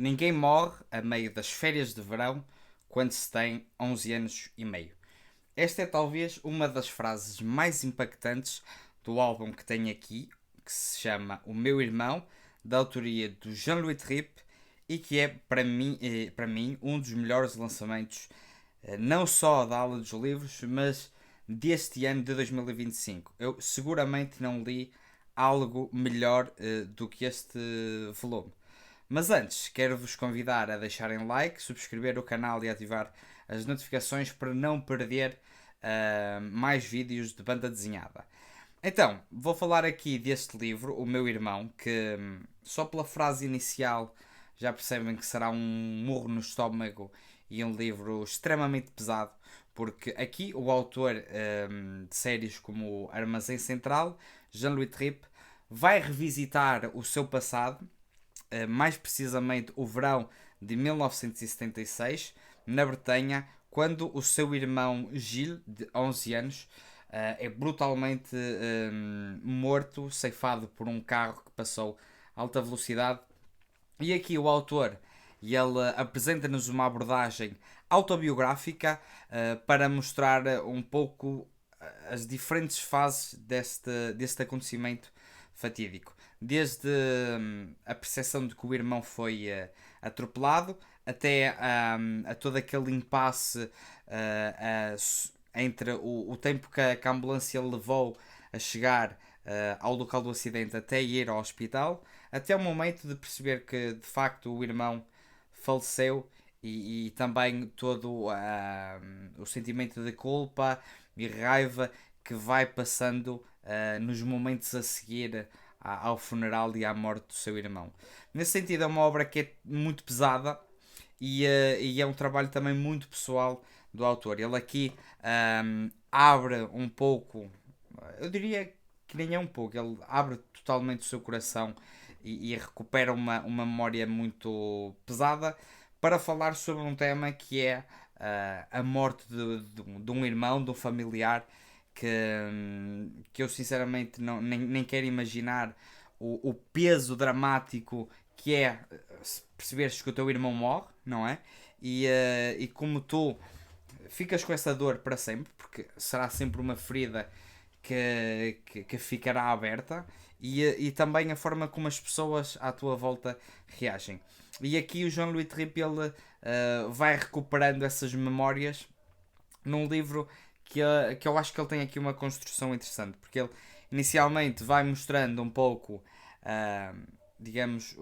Ninguém morre a meio das férias de verão quando se tem 11 anos e meio. Esta é talvez uma das frases mais impactantes do álbum que tenho aqui, que se chama O Meu Irmão, da autoria do Jean-Louis Trippe, e que é para mim um dos melhores lançamentos, não só da aula dos livros, mas deste ano de 2025. Eu seguramente não li algo melhor do que este volume. Mas antes, quero-vos convidar a deixarem like, subscrever o canal e ativar as notificações para não perder mais vídeos de banda desenhada. Então, vou falar aqui deste livro, O Meu Irmão, que só pela frase inicial já percebem que será um murro no estômago e um livro extremamente pesado, porque aqui o autor de séries como Armazém Central, Jean-Louis Trippe, vai revisitar o seu passado, mais precisamente o verão de 1976, na Bretanha, quando o seu irmão Gilles, de 11 anos, é brutalmente morto, ceifado por um carro que passou a alta velocidade. E aqui o autor, ele apresenta-nos uma abordagem autobiográfica para mostrar um pouco as diferentes fases deste acontecimento fatídico. Desde a percepção de que o irmão foi atropelado até a todo aquele impasse entre o tempo que a ambulância levou a chegar ao local do acidente até ir ao hospital, até o momento de perceber que de facto o irmão faleceu e também todo o sentimento de culpa e raiva que vai passando nos momentos a seguir ao funeral e à morte do seu irmão. Nesse sentido, é uma obra que é muito pesada e é um trabalho também muito pessoal do autor. Ele aqui abre um pouco, eu diria que nem é um pouco, ele abre totalmente o seu coração e recupera uma memória muito pesada para falar sobre um tema que é a morte de um irmão, de um familiar que eu sinceramente nem quero imaginar o peso dramático que é perceberes que o teu irmão morre, não é? E como tu ficas com essa dor para sempre, porque será sempre uma ferida que ficará aberta, e também a forma como as pessoas à tua volta reagem. E aqui o Jean-Louis Trippe ele, vai recuperando essas memórias num livro que eu acho que ele tem aqui uma construção interessante, porque ele inicialmente vai mostrando um pouco, ah, digamos,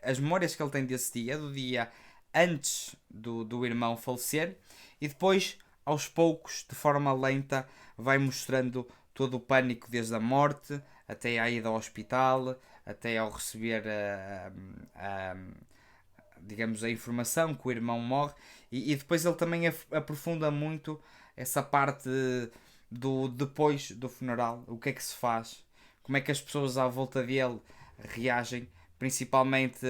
as memórias que ele tem desse dia, do dia antes do irmão falecer, e depois, aos poucos, de forma lenta, vai mostrando todo o pânico desde a morte até a ida ao hospital, até ao receber digamos, a informação que o irmão morre, e depois ele também aprofunda muito essa parte do depois do funeral, o que é que se faz, como é que as pessoas à volta dele reagem, principalmente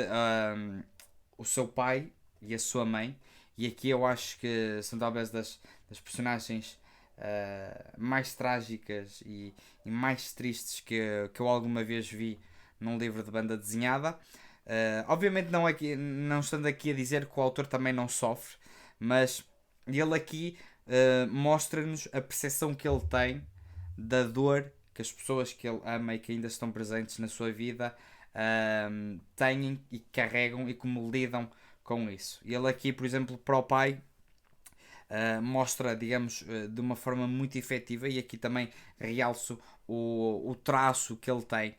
o seu pai e a sua mãe, e aqui eu acho que são talvez das personagens mais trágicas e mais tristes que eu alguma vez vi num livro de banda desenhada. Obviamente não estando aqui a dizer que o autor também não sofre, mas ele aqui mostra-nos a percepção que ele tem da dor que as pessoas que ele ama e que ainda estão presentes na sua vida têm e carregam e como lidam com isso. Ele aqui, por exemplo, para o pai, mostra, digamos, de uma forma muito efetiva, e aqui também realço o traço que ele tem,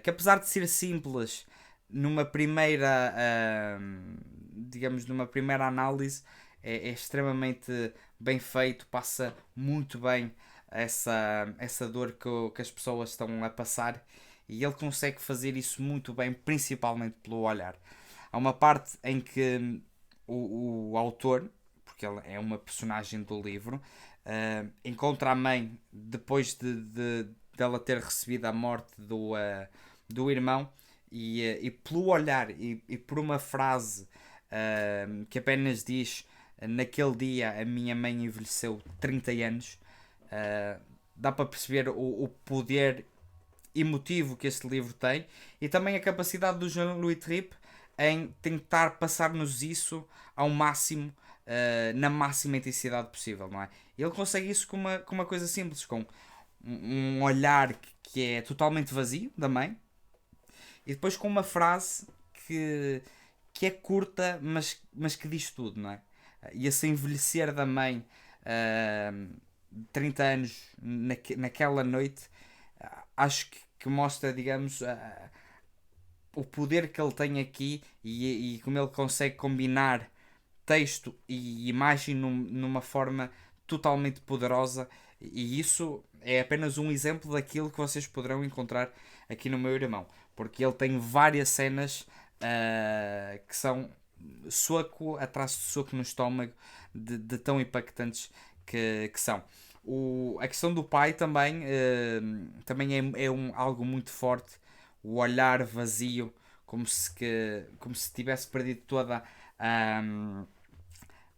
que apesar de ser simples numa primeira, digamos, numa primeira análise, é extremamente bem feito, passa muito bem essa dor que as pessoas estão a passar, e ele consegue fazer isso muito bem, principalmente pelo olhar. Há uma parte em que o autor, porque ele é uma personagem do livro, encontra a mãe depois dela ter recebido a morte do irmão, e pelo olhar e por uma frase que apenas diz: naquele dia a minha mãe envelheceu 30 anos, dá para perceber o poder emotivo que este livro tem, e também a capacidade do Jean-Louis Trippe em tentar passar-nos isso ao máximo, na máxima intensidade possível, não é? Ele consegue isso com uma coisa simples, com um olhar que é totalmente vazio da mãe, e depois com uma frase que, que é curta, mas que diz tudo, não é? E esse envelhecer da mãe, de 30 anos naquela noite, acho que mostra, digamos, o poder que ele tem aqui e como ele consegue combinar texto e imagem numa forma totalmente poderosa, e isso é apenas um exemplo daquilo que vocês poderão encontrar aqui no Meu Irmão, porque ele tem várias cenas que são soco atrás de soco no estômago, de tão impactantes que são. A questão do pai também, também é algo muito forte, o olhar vazio, como se tivesse perdido toda a,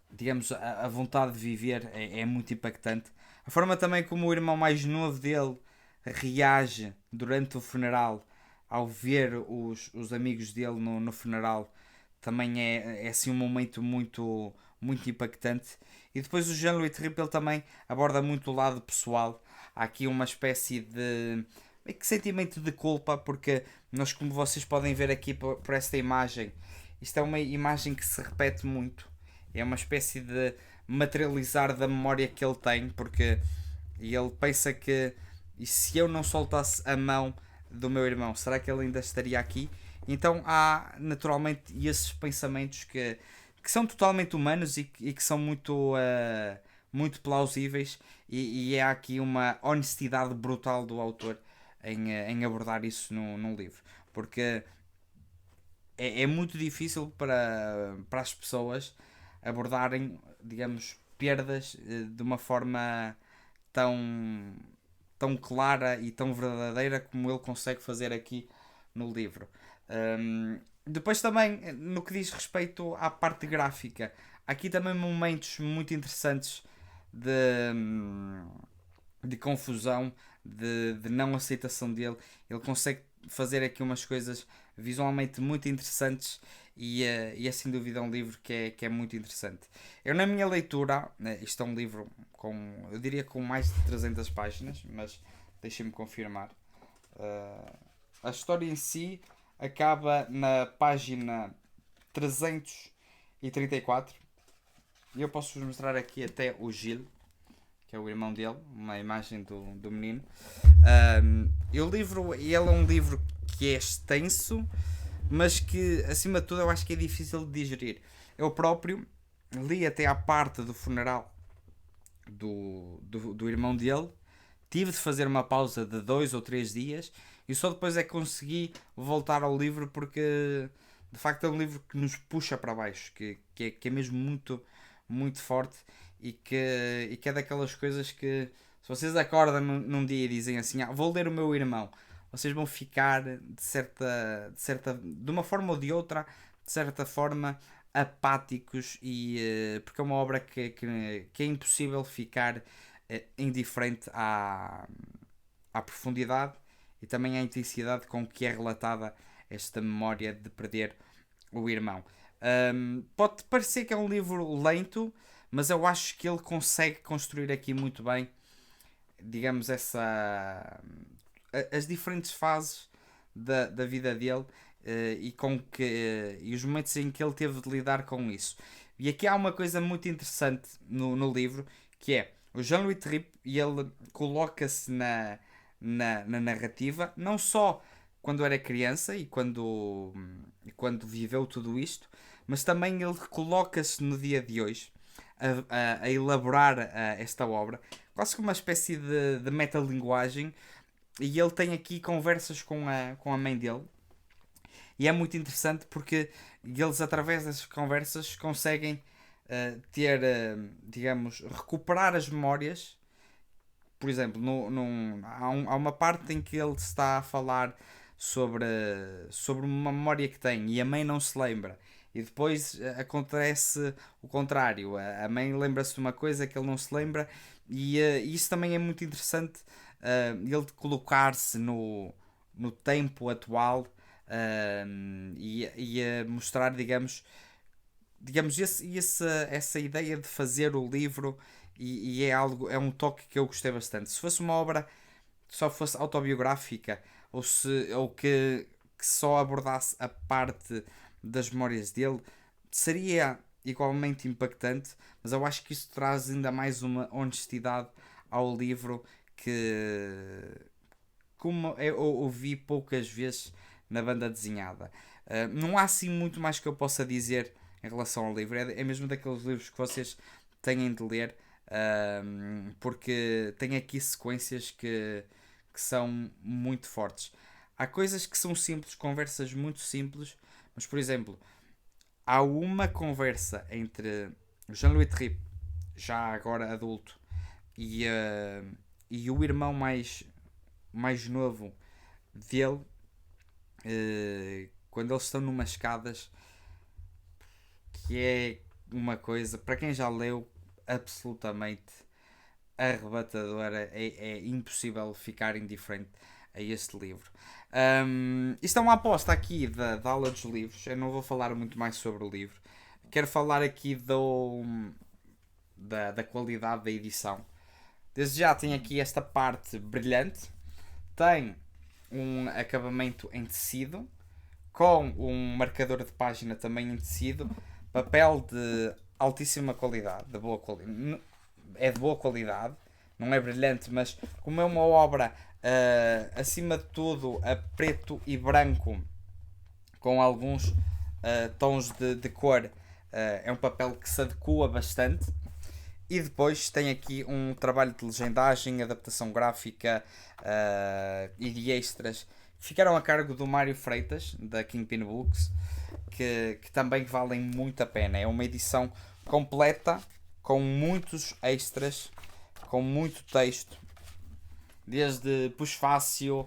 digamos, a vontade de viver, é muito impactante. A forma também como o irmão mais novo dele reage durante o funeral ao ver os amigos dele no funeral também é assim um momento muito impactante. E depois o Jean-Louis Tripp ele também aborda muito o lado pessoal. Há aqui uma espécie de que sentimento de culpa, porque nós, como vocês podem ver aqui por esta imagem, isto é uma imagem que se repete muito. É uma espécie de materializar da memória que ele tem, porque ele pensa que e se eu não soltasse a mão do meu irmão, será que ele ainda estaria aqui? Então há naturalmente esses pensamentos que são totalmente humanos e que são muito plausíveis, e há aqui uma honestidade brutal do autor em abordar isso no livro, porque é muito difícil para as pessoas abordarem, digamos, perdas de uma forma tão, tão clara e tão verdadeira como ele consegue fazer aqui no livro. Depois também, no que diz respeito à parte gráfica, há aqui também momentos muito interessantes de, de confusão, de não aceitação dele. Ele consegue fazer aqui umas coisas visualmente muito interessantes, e é sem dúvida um livro que é muito interessante. Eu na minha leitura, isto é um livro eu diria com mais de 300 páginas, mas deixem-me confirmar. A história em si acaba na página 334, e eu posso-vos mostrar aqui até o Gil, que é o irmão dele, uma imagem do menino. O livro, ele é um livro que é extenso, mas que acima de tudo eu acho que é difícil de digerir. Eu próprio li até à parte do funeral do irmão dele, tive de fazer uma pausa de 2 ou 3 dias e só depois é que consegui voltar ao livro, porque de facto é um livro que nos puxa para baixo, que é mesmo muito forte, e que é daquelas coisas que se vocês acordam num dia e dizem assim, vou ler o meu irmão, vocês vão ficar de uma forma ou de outra, de certa forma, apáticos, porque é uma obra que é impossível ficar indiferente à profundidade e também à intensidade com que é relatada esta memória de perder o irmão. Pode parecer que é um livro lento, mas eu acho que ele consegue construir aqui muito bem, digamos, as diferentes fases da vida dele, e os momentos em que ele teve de lidar com isso. E aqui há uma coisa muito interessante no livro, que é o Jean-Louis Tripp, e ele coloca-se na narrativa, não só quando era criança e quando viveu tudo isto, mas também ele coloca-se no dia de hoje a elaborar esta obra, quase como uma espécie de metalinguagem, e ele tem aqui conversas com a mãe dele, e é muito interessante porque eles, através dessas conversas, conseguem digamos, recuperar as memórias. Por exemplo, há uma parte em que ele está a falar sobre uma memória que tem e a mãe não se lembra. E depois acontece o contrário. A mãe lembra-se de uma coisa que ele não se lembra, e isso também é muito interessante, ele colocar-se no tempo atual, e a mostrar, digamos essa ideia de fazer o livro, e é um toque que eu gostei bastante. Se fosse uma obra que só fosse autobiográfica, ou que só abordasse a parte das memórias dele, seria igualmente impactante, mas eu acho que isso traz ainda mais uma honestidade ao livro que, como eu ouvi poucas vezes na banda desenhada. Não há assim muito mais que eu possa dizer em relação ao livro. É mesmo daqueles livros que vocês têm de ler, porque tem aqui sequências que são muito fortes. Há coisas que são simples, conversas muito simples, mas por exemplo, há uma conversa entre o Jean-Louis Tripp, já agora adulto, e, e o irmão mais novo dele, quando eles estão numas escadas, que é uma coisa, para quem já leu, absolutamente arrebatadora. É impossível ficar indiferente a este livro. Isto é uma aposta aqui da aula dos livros. Eu não vou falar muito mais sobre o livro. Quero falar aqui da qualidade da edição. Desde já tem aqui esta parte brilhante. Tem um acabamento em tecido, com um marcador de página também em tecido, papel de altíssima qualidade, de boa qualidade. É de boa qualidade, não é brilhante, mas como é uma obra acima de tudo a preto e branco, com alguns tons de cor, é um papel que se adequa bastante. E depois tem aqui um trabalho de legendagem, adaptação gráfica e de extras que ficaram a cargo do Mário Freitas, da Kingpin Books, que também valem muito a pena. É uma edição completa, com muitos extras, com muito texto, desde pós-fácil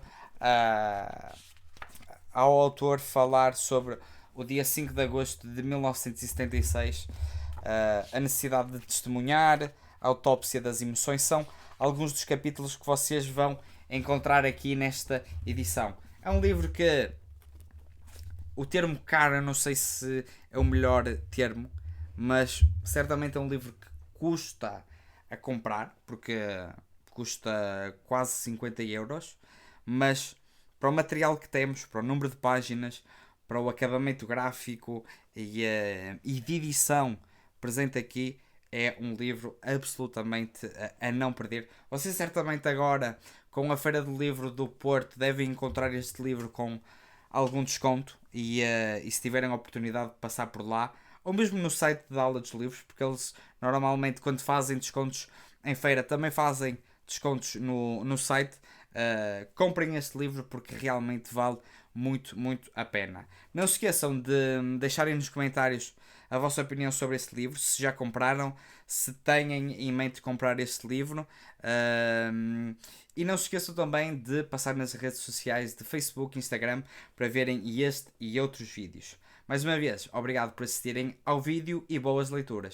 ao autor falar sobre o dia 5 de agosto de 1976, a necessidade de testemunhar, a autópsia das emoções. São alguns dos capítulos que vocês vão encontrar aqui nesta edição. É um livro que o termo caro, eu não sei se é o melhor termo, mas certamente é um livro que custa a comprar, porque custa quase 50 euros, mas para o material que temos, para o número de páginas, para o acabamento gráfico e de edição presente aqui, é um livro absolutamente a não perder. Vocês certamente agora, com a Feira do Livro do Porto, devem encontrar este livro com algum desconto, e se tiverem a oportunidade de passar por lá, ou mesmo no site da Aula dos Livros, porque eles normalmente, quando fazem descontos em feira, também fazem descontos no site. Comprem este livro porque realmente vale muito, muito a pena. Não se esqueçam de deixarem nos comentários a vossa opinião sobre este livro, se já compraram, se têm em mente comprar este livro. E não se esqueçam também de passar nas redes sociais de Facebook, Instagram, para verem este e outros vídeos. Mais uma vez, obrigado por assistirem ao vídeo e boas leituras.